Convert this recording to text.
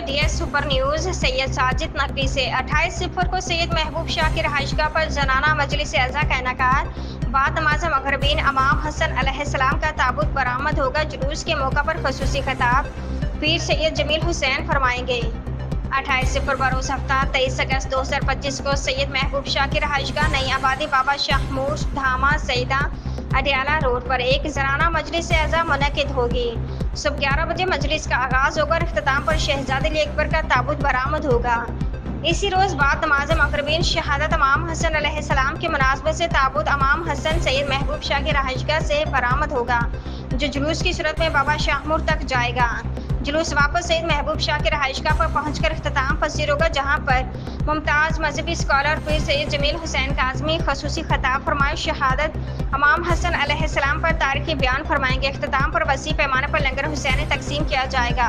DS super news Syed Sajid Naqvi से 28 सितंबर को सैयद महबूब शाह की रहायशगाह पर जनाना मजलिस अज़ा का इनेकाद। बाद नमाज मगरिबीन इमाम हसन अलैहिस्सलाम का ताबूत बरामद होगा। जुलूस के मौका पर खसूसी खिताब पीर सैयद जमील हुसैन फरमाएंगे। 28 सितंबर बरोज़ हफ्ता 23 अगस्त 2025 को सैयद महबूब शाह की रहायशगाह नई आबादी बाबा शाहमूर धामा सईदा अडियाला रोड पर एक जनाना मजलिस अज़ा मुनक्किद होगी। सुबह 11 बजे मजलिस का आगाज़ होगा और इख्तिताम पर शहजादे अली अकबर का ताबूत बरामद होगा। इसी रोज़ बाद नमाज मगरिबीन शहादत इमाम हसन अलैहिस्सलाम की मुनासबत से ताबूत इमाम हसन सैयद महबूब शाह की रहायशगाह से बरामद होगा, जो जुलूस की सूरत में बाबा शाहमूर तक जाएगा। जुलूस वापस सैयद महबूब शाह की रहायशगाह पर पहुंचकर इख्तिताम पसीर होगा, जहां पर मुमताज़ मजहबी स्कॉलर पीर सैयद जमील हुसैन काज़मी खसूसी खिताब फरमाए शहादत इमाम हसन अलैहिस्सलाम पर तारीखी बयान फरमाएंगे। इख्तिताम पर वसी पैमाने पर लंगर हुसैनी तकसीम किया जाएगा।